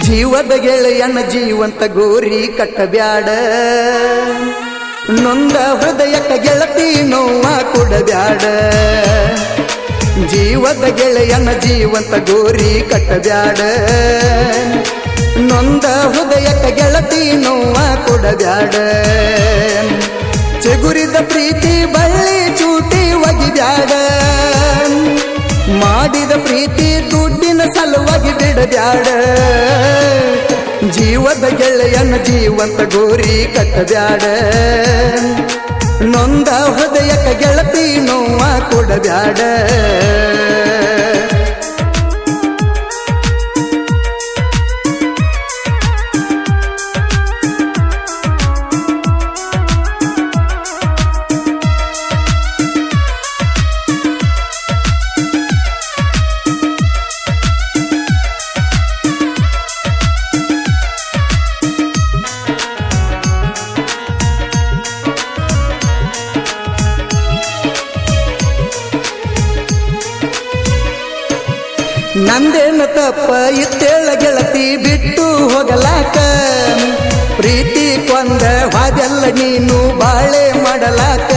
ಜೀವದ ಗೆಳೆಯನ ಜೀವಂತ ಗೋರಿ ಕಟ್ಟಬ್ಯಾಡ ನೊಂದ ಹೃದಯಕ್ಕ ಗೆಳತಿ ನೋವ ಕೊಡಬ್ಯಾಡ ಜೀವದ ಗೆಳೆಯನ ಜೀವಂತ ಗೋರಿ ಕಟ್ಟಬ್ಯಾಡ ನೊಂದ ಹೃದಯಕ್ಕ ಗೆಳತಿ ನೋವ ಕೊಡಬ್ಯಾಡ ಚೆಗುರಿದ ಪ್ರೀತಿ ಬಳ್ಳಿ ಚೂಟಿ ಒಗಿಬ್ಯಾಡ ಮಾಡಿದ ಪ್ರೀತಿ ದುಡ್ಡಿನ ಸಲುವಾಗಿ ಬಿಡಬ್ಯಾಡ ಜೀವದ ಗೆಳೆಯನ ಜೀವಂತ ಗೋರಿ ಕಟ್ಟಬ್ಯಾಡ ನೊಂದ ಹೃದಯಕ್ಕ ಗೆಳತಿ ನೋವ ಕೊಡಬ್ಯಾಡ ನಂದೇನ ತಪ್ಪ ಇತ್ತೇಳ ಗೆಳತಿ ಬಿಟ್ಟು ಹೋಗಲಾಕ ಪ್ರೀತಿ ಕೊಂದ ಹಾದೆಲ್ಲ ನೀನು ಬಾಳೆ ಮಾಡಲಾಕ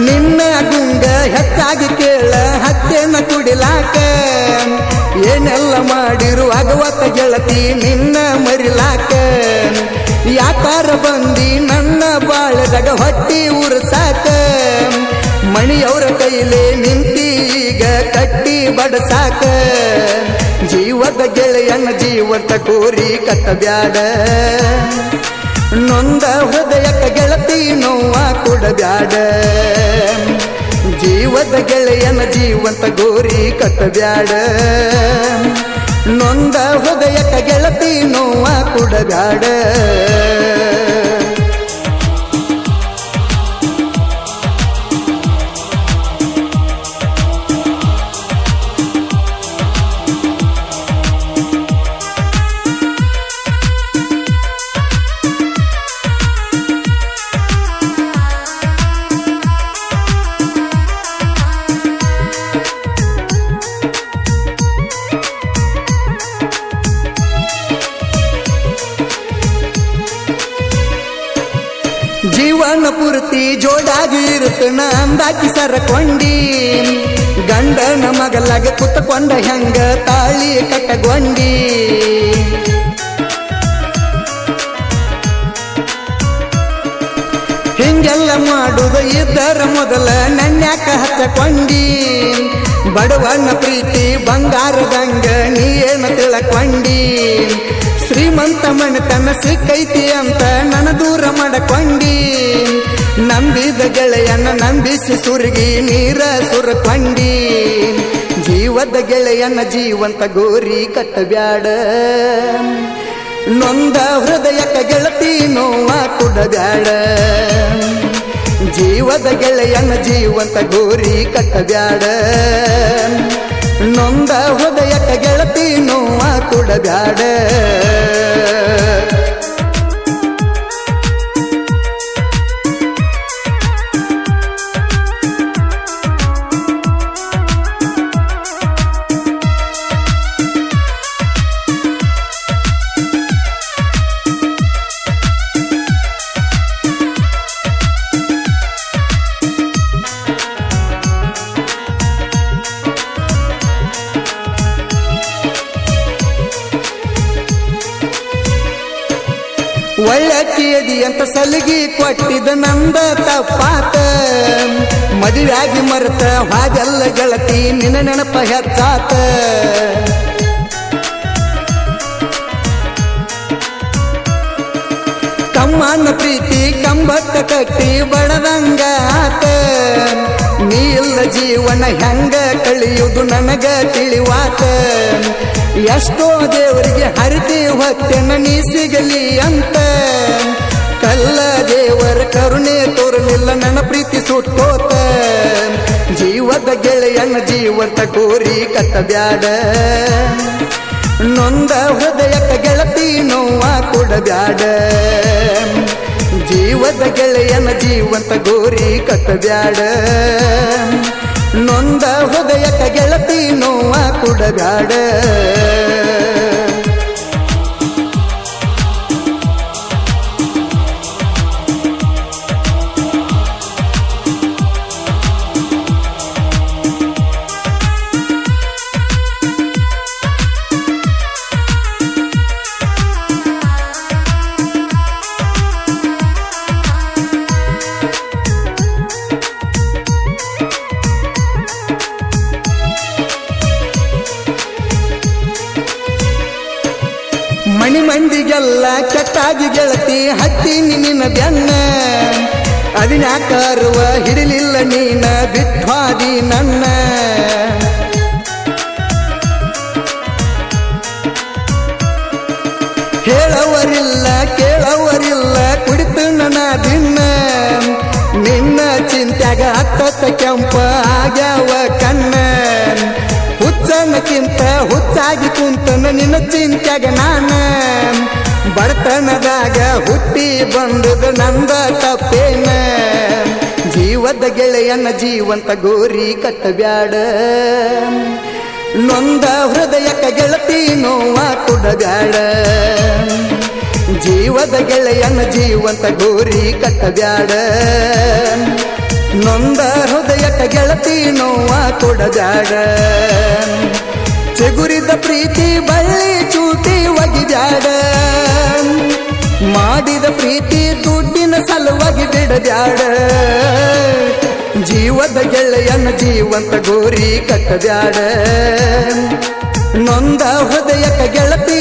ನಿನ್ನ ಗುಂಗ ಹೆಚ್ಚಾಗಿ ಕೇಳ ಹತ್ತೇನ ಕುಡಿಲಾಕ ಏನೆಲ್ಲ ಮಾಡಿರು ಅಗವತ್ತ ಗೆಳತಿ ನಿನ್ನ ಮರಿಲಾಕ ಯಾಕಾರ ಬಂದಿ ನನ್ನ ಬಾಳದಾಗ ಹೊಟ್ಟಿ ಉರ್ಸಾಕ ಮಣಿಯವರ ಕೈಲೇ ನಿಂತೀಗ ಕಟ್ಟಿ ಬಡಸಾಕ ಜೀವದ ಗೆಳೆಯನ ಜೀವಂತ ಕೋರಿ ಕಟ್ಟಬ್ಯಾಡ ನೊಂದ ಹೃದಯಕ್ಕ ಗೆಳತಿ ನೋವ ಕೊಡಬ್ಯಾಡ ಜೀವದ ಗೆಳೆಯನ ಜೀವಂತ ಗೋರಿ ಕಟ್ಟಬ್ಯಾಡ ನೊಂದ ಹೃದಯಕ್ಕ ಗೆಳತಿ ನೋವ ಕೊಡಬ್ಯಾಡ ಜೀವನ ಪೂರ್ತಿ ಜೋಡಾಗಿ ಇರುತ್ತನ ಅಂದಾಕಿ ಸರಕೊಂಡಿ ಗಂಡನ ಮಗಲಾಗ ಕುತ್ತಕೊಂಡ ಹೆಂಗ ತಾಳಿ ಕಟ್ಟಗೊಂಡಿ ಹಿಂಗೆಲ್ಲ ಮಾಡುದು ಇದ್ದರ ಮೊದಲ ನನ್ಯಾಕ ಹಚ್ಚಕೊಂಡಿ ಬಡವನ ಪ್ರೀತಿ ಬಂಗಾರದಂಗ ನೀ ಏನು ತಿಳಕೊಂಡಿ ಶ್ರೀಮಂತ ಮನೆತನ ಸಿಕ್ಕೈತಿ ಅಂತ ನನ್ನ ದೂರ ಮಾಡಕೊಂಡಿ ನಂಬಿದ ಗೆಳೆಯನ ನಂಬಿಸಿ ಸುರುಗಿ ನೀರ ಸುರಕೊಂಡಿ ಜೀವದ ಗೆಳೆಯನ ಜೀವಂತ ಗೋರಿ ಕಟ್ಟಬ್ಯಾಡ ನೊಂದ ಹೃದಯಕ್ಕ ಗೆಳತಿ ನೋವ ಕೊಡಬ್ಯಾಡ ಜೀವದ ಗೆಳೆಯನ ಜೀವಂತ ಗೋರಿ ಕಟ್ಟಬ್ಯಾಡ ನೊಂದ ಹೃದಯಕ್ಕ ಗೆಳತಿ ನೋವ ಕೊಡಬ್ಯಾಡ ಒಳ್ಳೆಕಿಯದಿ ಅಂತ ಸಲಿಗಿ ಕೊಟ್ಟಿದ ನಂದ ತಪ್ಪಾತ ಮದುವೆಯಾಗಿ ಮರೆತ ಹಾಗೆಲ್ಲ ಗೆಳತಿ ನಿನ್ನ ನೆನಪ ಹೆಚ್ಚಾತ ಕಮ್ಮನ ಪ್ರೀತಿ ಕಂಬಕ್ಕ ಕಟ್ಟಿ ಬಡದಂಗ ಆತ ನೀ ಇಲ್ಲ ಜೀವನ ಹೆಂಗ ಕಳಿಯುವುದು ನನಗ ತಿಳಿವಾತ ಎಷ್ಟೋ ದೇವರಿಗೆ ಹರಿತಿ ಹೊತ್ತೆನ ನೀ ಸಿಗಲಿ ಅಂತ ಕಲ್ಲ ದೇವರ ಕರುಣೆ ತೋರಲಿಲ್ಲ ನನ್ನ ಪ್ರೀತಿ ಸುಟ್ಟೋತ ಜೀವದ ಗೆಳೆಯನ ಜೀವಂತ ಕೋರಿ ಕಟ್ಟಬ್ಯಾಡ ನೊಂದ ಹೃದಯಕ್ಕ ಗೆಳತಿ ನೋವ ಕೊಡಬ್ಯಾಡ ಜೀವದ ಗೆಳೆಯನ ಜೀವಂತ ಗೋರಿ ಕಟ್ಟಬ್ಯಾಡ ನೊಂದ ಹೃದಯಕ ಗೆಳತಿ ನೋವ ಕೊಡಬ್ಯಾಡ ಮಣಿ ಮಂದಿಗೆಲ್ಲ ಕೆಟ್ಟಾಗಿ ಗೆಳತಿ ಹತ್ತೀನಿ ನಿನ್ನ ಬೆನ್ನ ಅದಿನ್ಯಾಕರುವ ಹಿಡಿಲಿಲ್ಲ ನೀನ ಬಿಟ್ವಾದಿ ನನ್ನ ಹೇಳವರಿಲ್ಲ ಕೇಳವರಿಲ್ಲ ಕುಡಿತು ನನ್ನ ದಿನ ನಿನ್ನ ಚಿಂತ್ಯಾಗ ಹತ್ತ ಕೆಂಪ ಆಗ್ಯಾವ ಕಣ್ಣ ಹುಚ್ಚನಕ್ಕಿಂತ ಹುಚ್ಚಾಗಿ ಕುಂತನ ನಿನ್ನ ಚಿಂತ್ಯಾಗ ನಾನ ಬಡತನದಾಗ ಹುಟ್ಟಿ ಬಂದದ ನಂದ ತಪ್ಪೇನ ಜೀವದ ಗೆಳೆಯನ ಜೀವಂತ ಗೋರಿ ಕಟ್ಟಬ್ಯಾಡ ನೊಂದ ಹೃದಯಕ ಗೆಳತಿ ನೋವ ಕೊಡಬ್ಯಾಡ ಜೀವದ ಗೆಳೆಯನ ಜೀವಂತ ಗೋರಿ ಕಟ್ಟಬ್ಯಾಡ ನೊಂದ ಹೃದಯಕ ಗೆಳತಿ ನೋವ ಕೊಡಬ್ಯಾಡ ಚಿಗುರಿದ ಪ್ರೀತಿ ಬಳ್ಳಿ ಚೂಟಿ ಒಗಿಬ್ಯಾಡ ಮಾಡಿದ ಪ್ರೀತಿ ದುಡ್ಡಿನ ಸಲುವಾಗಿ ಬಿಡಬ್ಯಾಡ ಜೀವದ ಗೆಳೆಯನ ಜೀವಂತ ಗೋರಿ ಕಟ್ಟಬ್ಯಾಡ ನೊಂದ ಹೃದಯಕ ಗೆಳತಿ